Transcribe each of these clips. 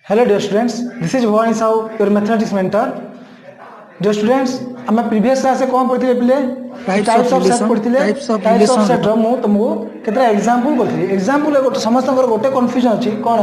Hello dear students, this is Bhavani Sahu, your mathematics mentor. Dear students, आम previous class से कौन पढ़ते पिले टाइप्स ऑफ सेट पढ़ते टाइप्स ऑफ सेट रो मु तुमको केतरा एग्जांपल करथि एग्जांपल गोटे समस्त गोटे कन्फ्यूजन अछि कोन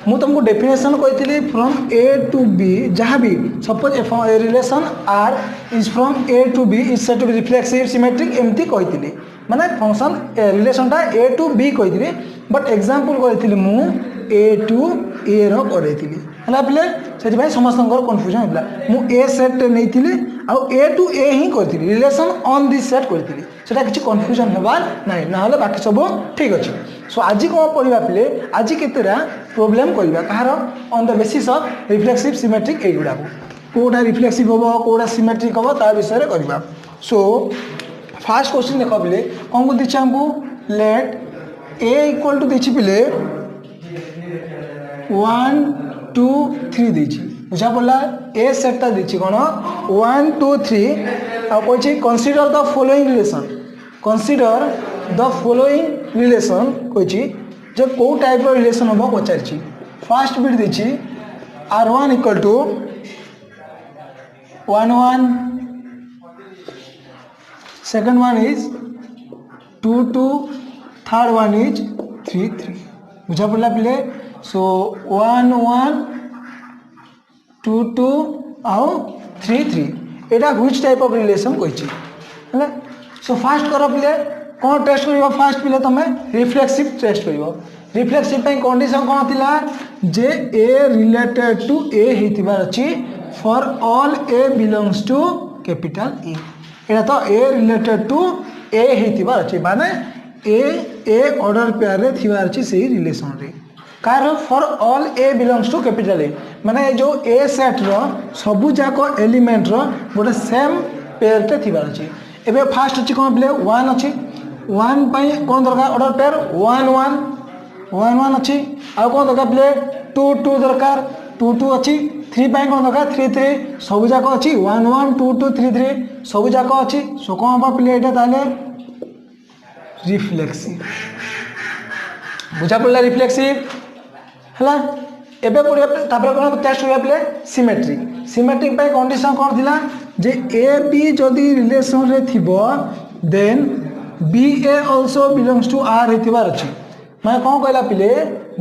मु तुमको डेफिनेशन कहितली फ्रॉम ए टू बी जहां भी suppose a relation R is from A to B is said to be reflexive symmetric एमती कहितली माने फंक्शन रिलेशन टा ए टू बी कहितली बट एग्जांपल कहितली मु ए टू ए रो करैतली हला पिले सेति भाई समस्त कन्फ्यूजन होतला मु ए सेट नैथिली आ ए टू ए ही करथिली रिलेशन ऑन दिस सेट करथिली सेटा किछि कन्फ्यूजन हेबार नै ना हले बाकी सब ठीक अछि सो आज को पढिबा पिले आज केतेरा प्रॉब्लम करबा कहार on the basis of reflexive symmetric एगुडा कोडा रिफ्लेक्सिव होबो कोडा सिमेट्रिक होबो ता विषय रे करबा सो फर्स्ट क्वेश्चन देखो पिले कोन को दिछि हमको लेट ए इक्वल टू दिछि पिले 1 2 3 दीची बुझा पड़ा ए सेटटा दीची कोन 1 2 3 आ कोछि कंसीडर द फॉलोइंग रिलेशन कोछि जे को टाइप रो रिलेशन होबो पचारछि फर्स्ट बिट दीची r1 equal to 1 1 second one is 2 2 third one is 3 3 बुझा पड़ा पिले सो 1 1 2 2 आउ 3 3 एटा व्हिच टाइप ऑफ रिलेशन कहिछि हैला सो फर्स्ट करो पिले कोन टेस्ट करियो फर्स्ट पिले तमे रिफ्लेक्सिव टेस्ट करियो रिफ्लेक्सिव पे कंडीशन कोन थिला जे ए रिलेटेड टू ए हेतिबार अछि for all a belongs to capital A एटा तो ए रिलेटेड टू ए हेतिबार अछि माने ए ऑर्डर पेयर रे थिबार अछि सेही रिलेशन रे कार for all a belongs to capital A माने जो ए सेट रो सबु जाको एलिमेंट रो गोटे सेम पेयर ते थिबार अछि एबे फर्स्ट अछि कोन प्ले 1 अछि 1 पई कोन दरकार ऑर्डर पेयर 1 1 1 1 अछि आ कोन दरकार प्ले 2 2 दरकार 2 2 अछि 3 पई कोन दरकार 3 3 सबु जाको अछि 1 1 2 2 3 3 सबु जाको अछि सो कोन बा प्ले एटा ताले रिफ्लेक्सिव बुझा पड़ला रिफ्लेक्सिव हला एबे पड़िया तापर कोन टेस्ट होया प्ले सिमेट्रिक पे कंडीशन कोन थिला जे ए बी जदी रिलेशन रे थिबो then B A also belongs to R हेतिबार अछि माने कोन कहला पिले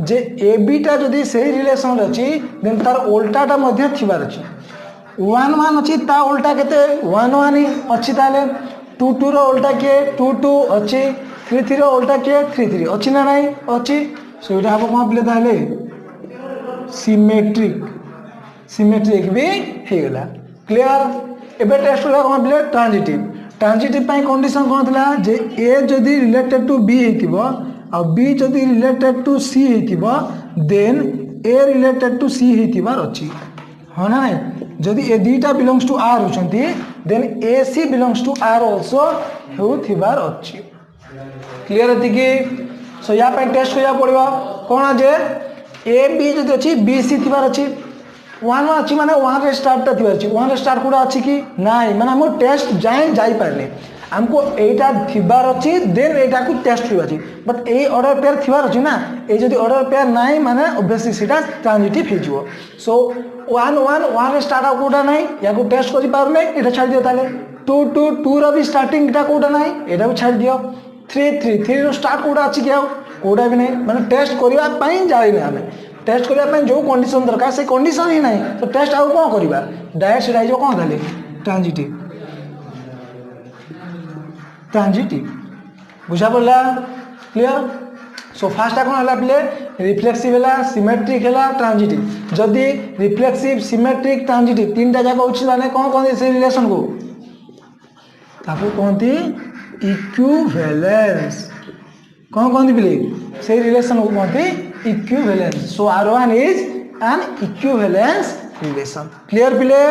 जे ए बी टा जदी सही रिलेशन रे अछि देन तार उल्टाटा मध्ये थिबार अछि 1 1 अछि ता उल्टा केते 1 1 अछि ताले 2 2 रो उल्टा के 2 2 अछि 3 3 रो उल्टा के 3 3 अछि ना नाही अछि सो इटा हबो कोन पिले ताले सिमेट्रिक भी हे गला क्लियर एबे टेस्ट होला कोन पिले ट्रांजिटिव पई कंडीशन कोन थला जे ए जदी रिलेटेड टू बी हेतिबो आ बी जदी रिलेटेड टू सी हेतिबो then A related to C हेतिबार अछि हो ना जदी ए दीटा बिलोंग्स टू आर होचंती then A C belongs to R also हेउथिबार अछि क्लियर हति कि सो या पे टेस्ट होया पड़िबो कोन जे ए बी जदी अछि बी सी थिबार अछि 1 अछि माने 1 रे स्टार्ट ता थिबार अछि 1 रे स्टार्ट कोडा अछि कि नाही माने हम टेस्ट जाई पारले हमको एटा थिबार अछि देन एटा को टेस्ट थिबार अछि बट ए ऑर्डर पेयर थिबार अछि ना ए जदी ऑर्डर पेयर नाही माने ऑब्वियसली सेटा ट्रांजिटिव हे जिवो सो 1 1 1 रे स्टार्ट कोडा नाही या को टेस्ट करि पारले एटा छाड़ दियो ताले 2 2 2 रो भी स्टार्टिंग एटा कोडा नाही एटा भी छाड़ दियो 3 3 3 रो स्टार्ट कोडा अछि कि कोडा भी नहीं माने टेस्ट करिवा पई जाई नै हमें टेस्ट करिवा पई जो कंडीशन दरकार से कंडीशन ही नहीं तो टेस्ट आउ कोन करिवा डायरेक्ट सेटा जो कोन धाले ट्रांजिटिव बुझा पड़ला क्लियर सो फर्स्ट कोन हला प्ले रिफ्लेक्सिव हला सिमेट्रिक हला ट्रांजिटिव जदी रिफ्लेक्सिव सिमेट्रिक ट्रांजिटिव तीनटा जाक होछि माने कोन कोन से रिलेशन को ताको कोनती इक्विवेलेंस कौन कौन पिले से रिलेशन को कहते equivalence so r1 is an equivalence relation clear पिले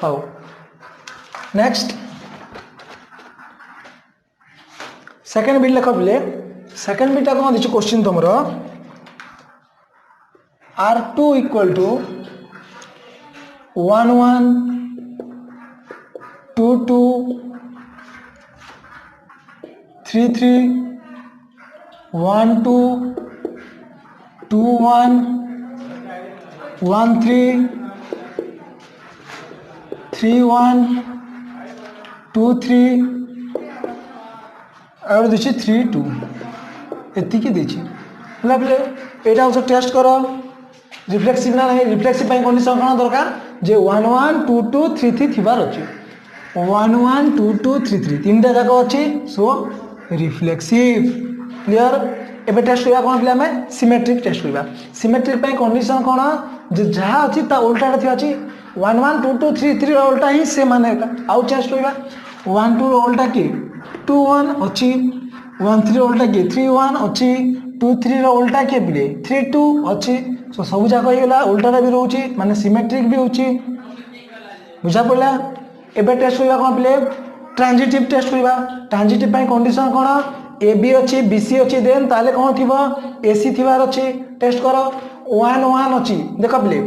हाउ नेक्स्ट सेकंड बिट लिखो पिले सेकंड बिट कोन दिछ क्वेश्चन तमरो r2 इक्वल टू 1 1 2 2 3 3 1 2 2 1 1 3 3 1 2 3 और देखिए 3 2 एतिकी देछि हला बेले एटा also टेस्ट करो रिफ्लेक्सिव ना नहीं रिफ्लेक्सिव पाई कंडीशन कोन दरकार जे 1 1 2 2 3 3 थिबार अछि 1 1 2 2 3 3 तीनटा जाक अछि सो रिफ्लेक्सिव क्लियर एबे टेस्ट करबा कोन पिला में सिमेट्रिक टेस्ट करबा सिमेट्रिक पाई कंडीशन कोन जे जहा अछि ता उल्टा थि अछि 1 1 2 2 3 3 उल्टा ही से माने आउ चेंज करबा 1 2 उल्टा की 2 1 अछि 1 3 उल्टा की 3 1 अछि 2 3 रो उल्टा के बिले 3 2 अछि सो सब जाक हो गेला उल्टा भी रहउची माने सिमेट्रिक भी होची बुझा पड़ला एबे टेस्ट करबा कोन पिले ट्रांजिटिव टेस्ट करबा ट्रांजिटिव पाई कंडीशन कोन ए बी अछि बी सी अछि देन ताले कोन थिबो ए सी थिबार अछि टेस्ट करो 1 1 अछि देखो पिले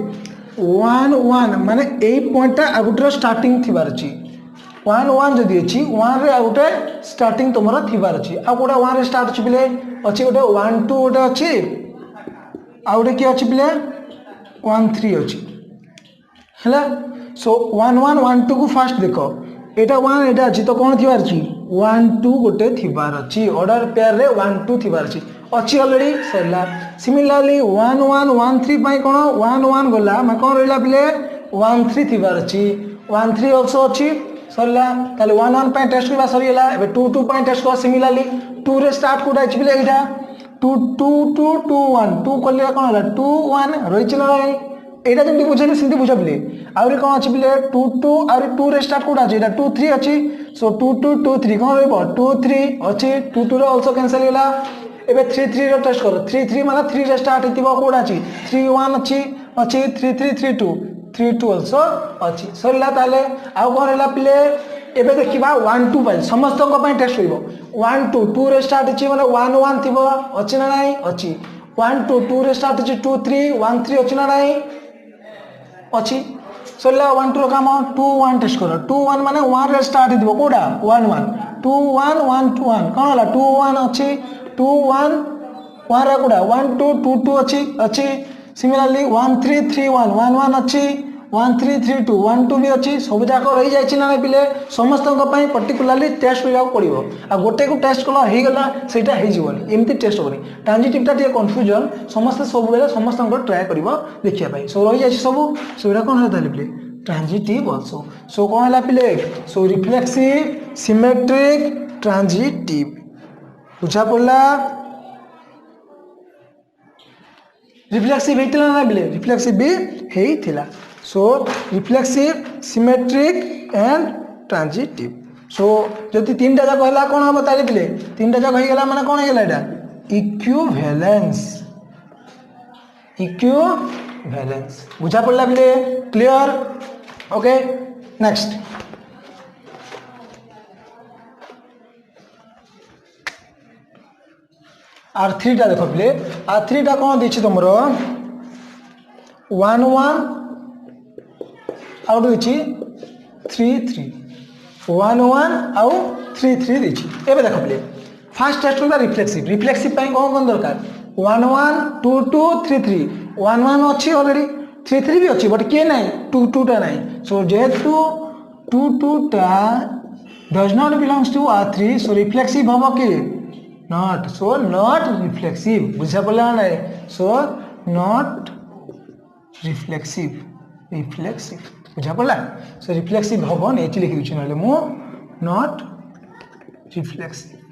1 1 माने ए पॉइंटटा आगुटर स्टार्टिंग थिबार अछि 1 1 जदि अछि 1 रे आउटे स्टार्टिंग तमरा थिबार अछि आ कोडा 1 रे स्टार्ट अछि पिले अछि गोटे 1 2 गोटे अछि आ गोटे की अछि पिले 1 3 अछि हला सो 1 1 1 2 को फास्ट देखो एटा 1 एटा अछि तो कोन थिबार अछि 1 2 गोटे थिबार अछि ऑर्डर पेयर रे 1 2 थिबार अछि ऑलरेडी सरला सिमिलरली 1 1 1 3 पाई कोन 1 1 गोला म कोन रहला पिले 1 3 थिबार अछि 1 3 आल्सो अछि सरला ताले 1 1 पाई टेस्ट करबा सरी गेला एबे 2 2 पाई टेस्ट कर सिमिलरली 2 रे स्टार्ट कोडा अछि पिले एटा 2 2 2 2 1 2 कोले कोन होला 2 1 रहि चला रे एटा जंती बुझले सिंती बुझा पिले आउरी कोन अछि पिले 2 2 आउरी 2 रे स्टार्ट कोडा अछि एटा 2 3 अछि सो 2 2 2 3 कोन रहबो 2 3 अछि 2 2 रे आल्सो कैंसिल गेला एबे 3 3 रे टेस्ट करो 3 3 माने 3 रे स्टार्ट हितिबो कोडा अछि 3 1 अछि 3 3 3 2 3 2 आल्सो अछि सरला ताले आउ कोन रहला पिले एबे देखिबा 1 2 पाई समस्त को पाई टेस्ट होइबो 1 2 2 रे स्टार्ट अछि माने 1 1 थिबो अछि ना नाही अछि 1 2 2 रे स्टार्ट अछि 2 3 1 3 अछि ना नाही अछि सरला 1 2 रो काम 2 1 टेस्ट करो 2 1 माने 1 रे स्टार्ट हितिबो कोडा 1 1 2 1 1 2 1 कोन होला 2 1 अछि 2 1 1 रा कोडा 1 2 2 2 अछि सिमिलरली 1 3 3 1 1 1 अछि 1 3 3 2 1 2 भी अछि सब जाक रही जाय छी ना पिले समस्त को पई पर्टिकुलरली टेस्ट करिया पड़िबो आ गोटे को टेस्ट कलो हे गेला सेटा हे जीवनी एमती टेस्ट होनी ट्रांजिटिव ता टे कंफ्यूजन समस्त सब बेले समस्त को ट्राई करिवो देखिया पई सो रही जाय छी सब सोरा कोन होता पिले ट्रांजिटिव आल्सो सो कोन हला पिले सो रिफ्लेक्सिव सिमेट्रिक ट्रांजिटिव बुझा पड़ला रिफ्लेक्सिव हेतिला ना बिले रिफ्लेक्सिव भी हेतिला सो रिफ्लेक्सिव सिमेट्रिक एंड ट्रांजिटिव सो जति तीनटा जाक हला कोन हम ताले बिले तीनटा जाक होई गेला माने कोन हे गेला एटा इक्विवेलेंस बुझा पड़ला बिले क्लियर ओके नेक्स्ट R3 टा देखो पिले R3 टा कोन दिछि तमरो 1 1 आउट दिछि 3 3 1 1 आउ 3 3 दिछि एबे देखो पिले फास्ट टेस्ट होगा रिफ्लेक्सिव पाई कोन दरकार 1 1 2 2 3 3 1 1 अछि ऑलरेडी 3 3 भी अछि बट के नाही 2 2 टा नाही सो जेहेतु 2 2 टा does not belongs to R3 so reflexive होबो के not so not reflexive बुझा पड़ला ना so not reflexive बुझा पड़ला so reflexive होबो नै एति लिखि दिछु नले मु not reflexive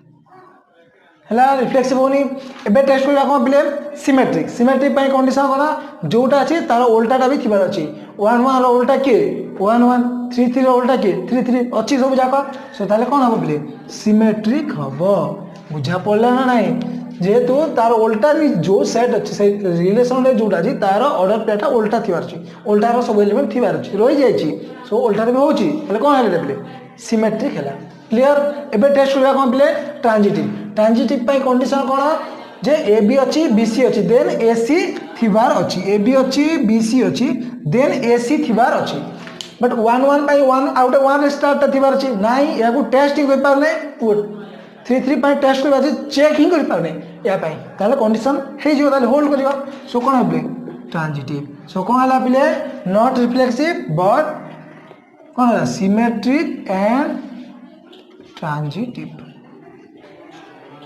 हला रिफ्लेक्सिव होनी एबे टेस्ट करबा कोन प्ले सिमेट्रिक पाई कंडीशन कोना जोटा अछि तार उल्टाटा भी थिबार अछि 1 1 रो उल्टा के 1 1 3 3 रो उल्टा के 3 3 अछि सब जाक सो ताले कोन हबो प्ले सिमेट्रिक हबो बुझा पड़ला ना नाही जेहेतु तार उल्टा भी जो सेट अछि से रिलेशन रे जोटा अछि तार ऑर्डर पेटा उल्टा थिबार अछि उल्टा रो सब एलिमेंट थिबार अछि रहि जाय छी सो उल्टा भी होची तले कोन हेले प्ले सिमेट्रिक हला क्लियर एबे टेस्ट करबा कोन प्ले ट्रांजिटिव पाई कंडीशन कोन जे ए बी अछि बी सी अछि देन ए सी थिबार अछि ए बी अछि बी सी अछि देन ए सी थिबार अछि बट 1 1 पाई 1 आउट 1 स्टार्ट थिबार अछि नाही या को टेस्टिंग होई पार नै 3 3 पाई टेस्ट करबा अछि चेक ही करि पार नै या पाई ताले कंडीशन हे जो ताले होल्ड करियो सो कोन हबले ट्रांजिटिव सो कौन है पिले नॉट रिफ्लेक्सिव बट कौन है सिमेट्रिक एंड ट्रांजिटिव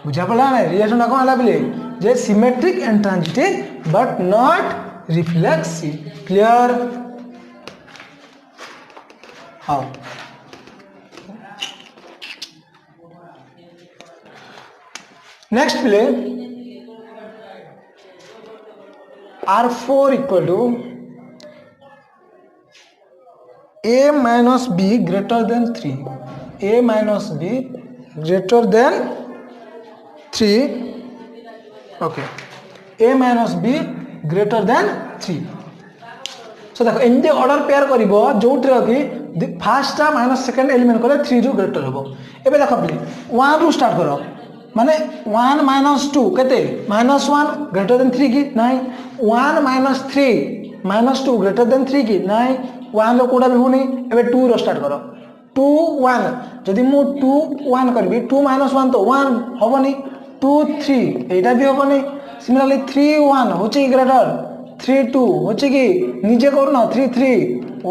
बुझा पड़ा ना रिलेशन कौन है पिले जे symmetric and transitive but not reflexive clear हाँ नेक्स्ट पिले R4 equal to A minus B greater than 3 A minus B greater than 3 okay A minus B greater than 3 so देखो एमती ऑर्डर पेयर करिवो जोट्रे कि first minus second element कले 3 रु greater होबो एबे देखो प्ले 1 रु स्टार्ट करो माने 1 माइनस 2 केते माइनस 1 ग्रेटर देन 3 की नहीं 1 माइनस 3 माइनस 2 ग्रेटर देन 3 की नहीं 1 रो कोडा भी होनी एबे 2 रो स्टार्ट करो 2 1 जदि मु 2 1 करबी 2 माइनस 1 तो 1 होबनी 2 3 एटा भी होबनी सिमिलरली 3 1 होची ग्रेटर 3 2 होची की नीचे करना 3 3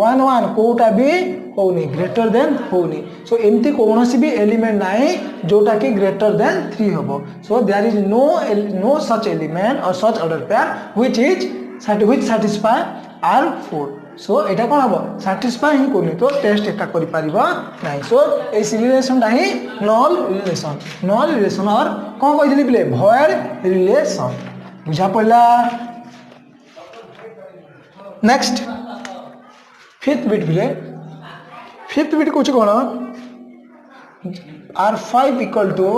1 1 कोटा भी होनी ग्रेटर देन होनी सो एमती कौन सी भी एलिमेंट नाई जोटा कि ग्रेटर देन 3 होबो so there is no such element or such order pair which satisfy R4 so एटा कोन हबो सैटिस्फाई ही कोनी तो टेस्ट एटा करि परिबो नाही सो ए रिलेशन ता ही नल रिलेशन और कोन कहि दिली प्ले भॉइड रिलेशन बुझा पड़ला नेक्स्ट फिफ्थ बिट प्ले फिफ्थ बिट कुछ कौन R5 इक्वल टू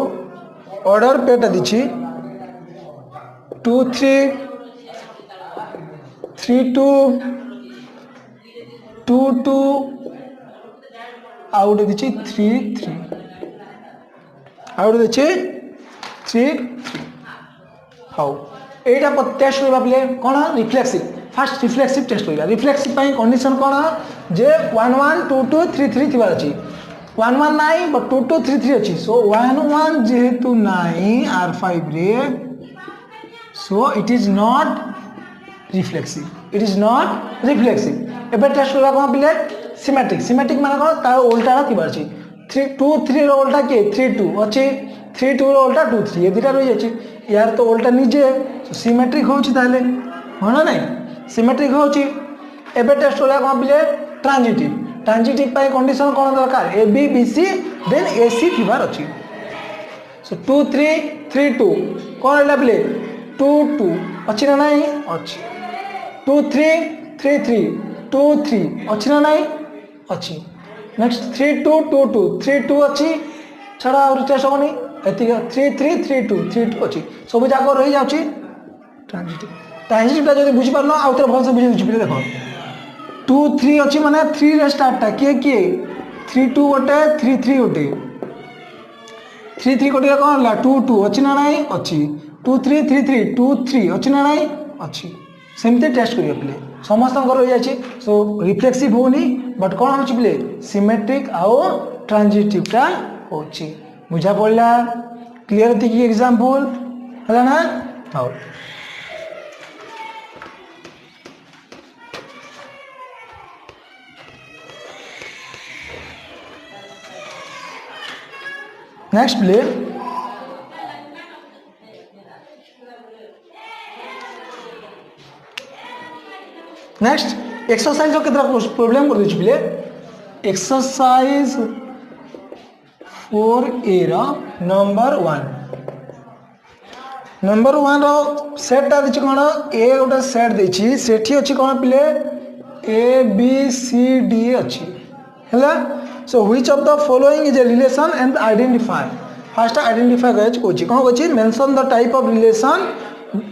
ऑर्डर पेटा दीची 2 3 3 2 2 2 आउट दीची 3 3 आउट दीची 3 3 हाउ एटा टेस्ट करबा प्ले कोन रिफ्लेक्सिव फर्स्ट रिफ्लेक्सिव टेस्ट करबा रिफ्लेक्सिव पाई कंडीशन कोन जे 1 1 2 2 3 3 थिबार अछि 1 1 नाही बट 2 2 3 3 अछि सो 1 1 जेहेतु नाही R5 रे so it is not reflexive एबे टेस्ट करबा कोन पिले सिमेट्रिक माने कोन ता उल्टा थिबार अछि 3 2 3 रो उल्टा के 3 2 अछि 3 2 रो उल्टा 2 3 ए दिटा रहि अछि यार तो उल्टा निजे सिमेट्रिक होछि ताले होना नहीं सिमेट्रिक होछि एबे टेस्ट करबा कोन पिले ट्रांजिटिव पाई कंडीशन कोन दरकार A B B C then A C थिबार अछि सो 2 3 3 2 कोन एला पिले 2 2 अछि ना नहीं अछि 2 3 3 3 2 3 अछि ना नहीं अछि नेक्स्ट 3 2 2 2 3 2 अछि छडा और टेस्ट होनी एति 3 3 3 2 3 2 अछि सब जाको रहि जाउछि ट्रांजिटिव जब बुझी पारनो आउतर भल से बुझी बुझी देखो 2 3 अछि माने 3 रे स्टार्ट ता के 3 2 गोटे 3 3 गोटे 3 3 गोटे कोन ला 2 2 अछि ना नाही अछि 2 3 3 3 2 3 अछि ना नाही अछि सेमते टेस्ट करियो प्ले समस्त कर रहि जाछि सो रिफ्लेक्सिव होनी बट कोन होछि प्ले सिमेट्रिक आउ ट्रांजिटिव ता होछि बुझा पड़ला क्लियर थी की एग्जांपल हला ना हाउ नेक्स्ट प्ले नेक्स्ट एक्सरसाइज जो कितना प्रॉब्लम कर दे प्ले exercise 4A row number 1 row set ता दिछि कोन ए गोटे सेट दिछि सेठी अछि कोन प्ले A B C D अछि हैला so which of the following is a relation and identify first identify kochi kon kochi mention the type of relation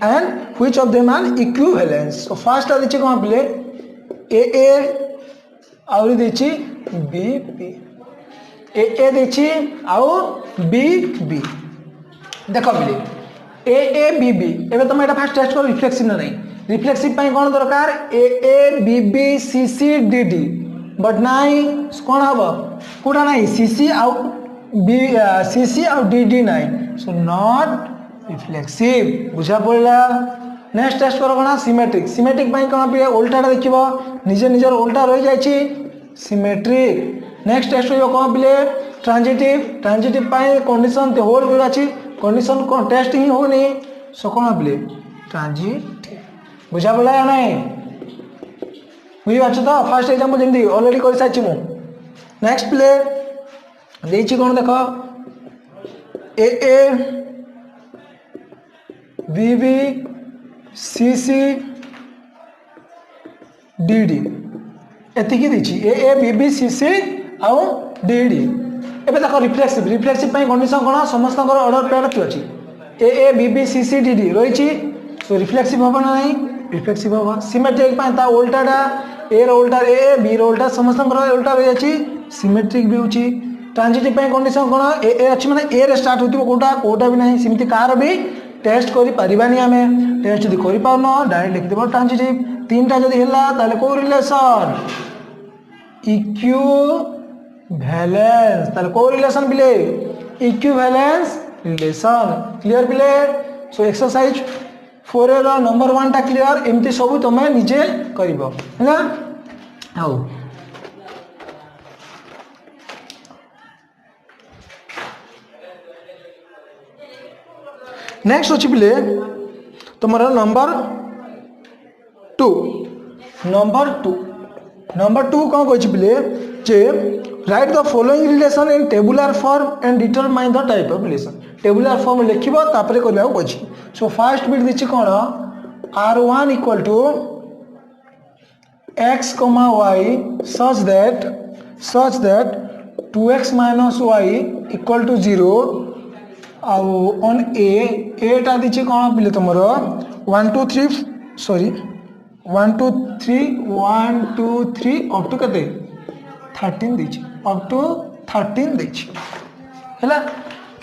and which of them are equivalence so first dichi kon pile a auri dichi b b a dichi au b b देखो pile a b b एबे तुम एटा first test कर reflexive ना नहीं reflexive पाई कोन दरकार a b b c c d d but नाई कौन हम कोटा नाई सीसी आउ बी सीसी आउ डी डी नाई सो नॉट रिफ्लेक्सिव बुझा पड़ला नेक्स्ट टेस्ट कर कौन सिमेट्रिक सिमेट्रिक कौन पे उल्टाटा देखो निजे निजर उल्टा रही जाए सिमेट्रिक नेक्स्ट टेस्ट हो कौन पे ट्रांजिटिव ट्रांजिटिव कंडीशन ते होल्ड कर अच्छी कंडीशन कौन टेस्ट ही होनी सो कौन पे ट्रांजिटिव बुझा पड़ा या नहीं बुझीपार तो फास्ट एग्जाम्पल जमी अलरेडी कर सारी मु नेक्स्ट प्ले देखिए कौन देख A B B C C D D एतिकी देछि ए बी बी सी सी आउ डी डी एबे देखो रिफ्लेक्सिव रिफ्लेक्सिव कंडीशन कौन समस्त ऑर्डर पेयर कि अच्छी a B B C C D d रही सो रिफ्लेक्सिव हम ना नहीं रिफ्लेक्सिव हम सिमेट्रिक उल्टाटा ए उल्टा ए बी उल्टा समस्त उल्टा रही जाए सिमेट्रिक भी होची ट्रांजिटिव कंडीशन कौन ए अच्छी मैंने ए रे स्टार्ट होती कोटा कोटा भी नहीं सेमती कार भी टेस्ट करि पारिबानी आमे टेस्ट जदि करि पाउनो डायरेक्ट लिखि देबो ट्रांजिटिव तीनटा जदि हला ताले को रिलेशन इक्विवेलेंस ताले को रिलेशन बिले इक्विवेलेंस रिलेशन क्लियर बिले सो एक्सरसाइज 4 रो नंबर 1 टा क्लियर एमती सब तुम निजे करिवो हैना आउ नेक्स्ट अच्छी पिले तुम नंबर 2 नंबर 2 कौन कही पिले जे write the following relation in tabular form and determine the type of relation tabular form लिखिबो तापरे करबा कछि सो फर्स्ट बिट दिछि कोन r1 equal to x, y such that 2x minus y equal to 0 आउ ऑन ए टा दीची कौन पिले तुम 1 2 3 सॉरी 1 2 3 अप टू कते 13 दीची अप टू 13 दीची हैला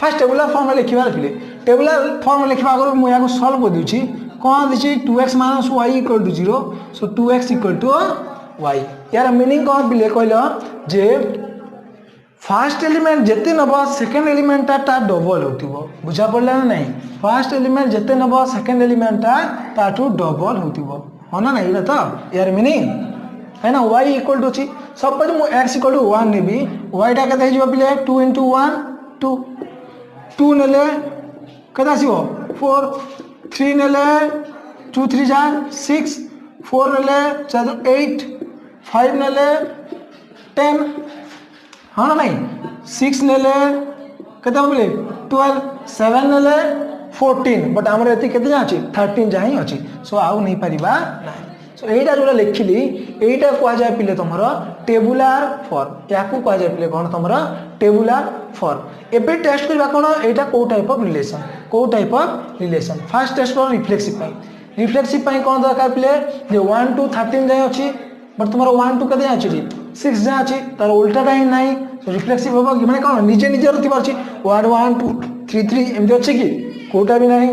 फर्स्ट टेबुलर फॉर्म में लिखिबार पिले टेबुलर फॉर्म में लिखिबा आगर मु याको सॉल्व कर दूची कौन दीची 2x minus y equal to 0 so 2x equal to y यार मीनिंग कौन पिले कहलो जे फास्ट एलिमेंट जिते नब सेकेंड एलिमेंट टा डबल होतिबो बुझा पड़ला ना नहीं फास्ट एलिमेंट जिते नब सेकेंड एलिमेंट टा टू डबल होतिबो हो ना नहीं तो यार मीनिंग है ना y इक्वल टू छी सपोज मु x इक्वल टू 1 नेबी y टा केते हिजो पिले 2 into 1 2 2 नेले केते आसीबो 4 3 नेले 2 3 जा 6 4 नेले 8 5 नेले 10 हाँ ना नहीं 6 नेले केते बोले 12 7 नेले 14 बट हमर एति केते जा अछि 13 जा ही अछि सो आउ नहीं परिबा नहीं सो एटा जोला लिखिली एटा को जाय पिले तमरो टेबुलर फॉर्म याकू को जाय पिले कोन तमरो टेबुलर फॉर्म एबे टेस्ट करबा कोन एटा को type of relation first test कर रिफ्लेक्सिव पाई कोन दरकार पिले जे 1 to 13 जाय अछि बट तुम्हारा 1 to केते अछि 6 जा अछि तार उल्टा टाइम नाही सो रिफ्लेक्सिव होबो कि माने कोन निजे निजे रति परछि 1 1 2 3 3 एमति अछि कि कोटा भी नाही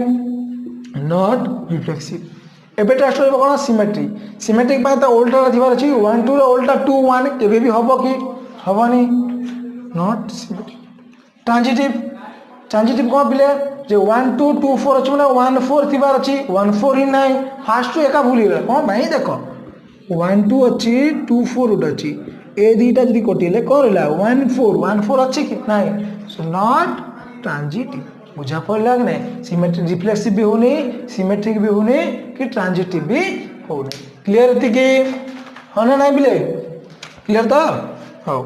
नॉट रिफ्लेक्सिव एबे टेस्ट होबो कोन सिमेट्रिक पाई त उल्टा रथिबार अछि 1 2 रो उल्टा 2 1 केबे भी होबो कि होबनी नॉट सिमेट्रिक ट्रांजिटिव कोन बिले जे 1 2 2 4 अछि माने 1 4 थिबार अछि 1 4 ही नाही फास्ट टू एका भूली गेला कोन भाई देखो 1 2 अच्छी 2 4 उठ अच्छी ए दीटा जदि कटिले करला 1 4 अच्छी कि नहीं सो नॉट ट्रांजिटिव बुझा पड़ला कि नहीं सिमेट्रिक रिफ्लेक्सिव भी होनी सिमेट्रिक भी होनी कि ट्रांजिटिव भी होनी क्लियर थी कि होना नहीं बिले क्लियर तो हो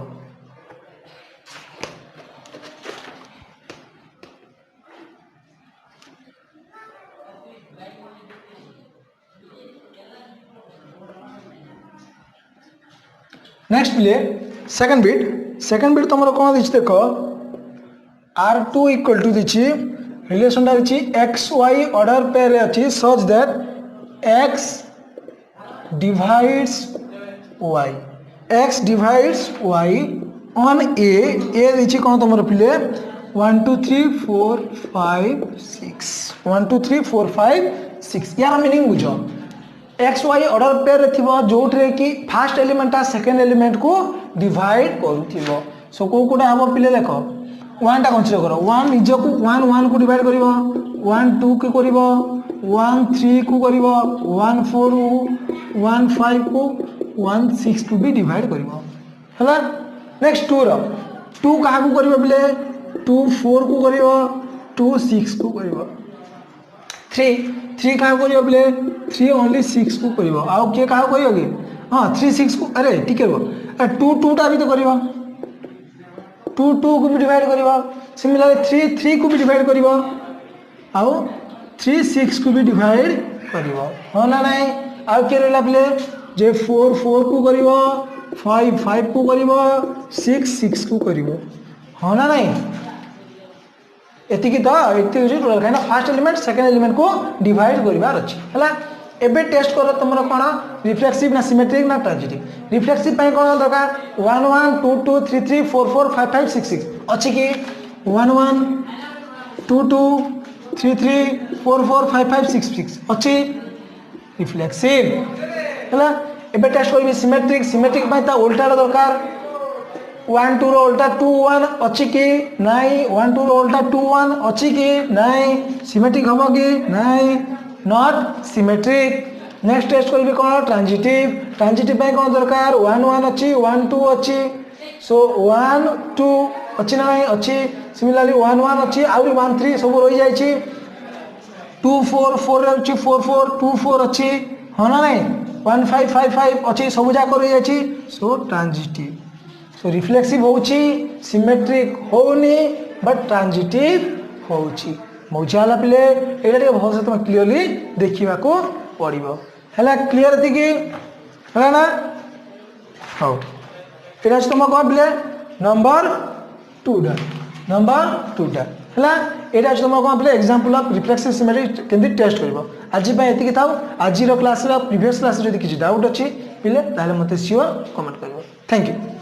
नेक्स्ट प्ले सेकंड बिट तुम कौन दीची देख R2 इक्वल टू दीची रिलेशन दीची एक्स वाई ऑर्डर पेयर अच्छी such that x divides y on A दीची कौन तुम पिले 1 2 3 4 5 6 1 2 3 4 5 6 यार मीनिंग बुझो एक्स वाई ऑर्डर पेयर थी जो कि फास्ट एलिमेंट सेकेंड एलिमेंट को डिवाइड करूँ सो कोटा हम पिले देख 1 टा कंसीडर कर 1 निज को 1 1 को डिवाइड कर 1 2 के कर 1 3 को करिवो 1 4 को 1 5 को 1 6 को भी डिवाइड करिवो हला। नेक्स्ट 2 रो 2 कहा को करिवो बिले 2 4 को करिवो 2 6 को करिवो 3 कहा करिवो बिले 3 ओनली 6 को करिवो आउ के कहा करिवो कि हां 3 6 को अरे ठीक है वो 2 2 टा भी तो करिवो 2 2 को भी डिवाइड करिवो सिमिलरली 3 3 को भी डिवाइड करिवो आउ 3 6 को भी डिवाइड करिवो हो ना नहीं आउ के रहला बिले जे 4 4 को करिवो 5 5 को करिवो 6 6 को करिवो हो ना नहीं एतिकी तो एति होची टोटल काना फर्स्ट एलिमेंट सेकंड एलिमेंट को डिवाइड करिवार अछि हला। एबे टेस्ट करो तुमरो कोन रिफ्लेक्सिव ना सिमेट्रिक ना ट्रांजिटिव रिफ्लेक्सिव पय कोन दरकार 1 1 2 2 3 3 4 4 5 5 6 6 अछि कि 1 1 2 2 3 3 4 4 5 5 6 6 अछि रिफ्लेक्सिव हला। एबे टेस्ट करबी सिमेट्रिक सिमेट्रिक पय ता उल्टा दरकार 1 2 रो उल्टा 2 1 अछि कि नाही 1 2 रो उल्टा 2 1 अछि कि नाही सिमेट्रिक हबो कि नाही नॉट सिमेट्रिक। नेक्स्ट टेस्ट करबी कोन ट्रांजिटिव ट्रांजिटिव पय कोन दरकार 1 1 अछि 1 2 अछि सो 1 2 अछि नाही अछि सिमिलरली 1 1 अछि आउरी 1 3 सब रहि जाय छी 2 4 4 अछि 4 4 2 4 अछि हो ना नाही 1 5 5 5 अछि सब जा कर जाय छी सो ट्रांजिटिव। सो रिफ्लेक्सिव होउची सिमेट्रिक होउनी बट ट्रांजिटिव होउची मौजाला पिले एटा के बहुत से तुम क्लियरली देखिबा को पड़िबो हला क्लियर दिकी हला ना हो एटा तुम को पिले नंबर 2 टा हला एटा तुम को पिले एग्जांपल ऑफ रिफ्लेक्सिव सिमेट्रिक केंदी टेस्ट करबो आज पय एतिकी थाउ आज रो क्लास रो प्रीवियस क्लास जदी किछि डाउट अछि पिले ताले मते श्योर कमेंट करबो थैंक यू।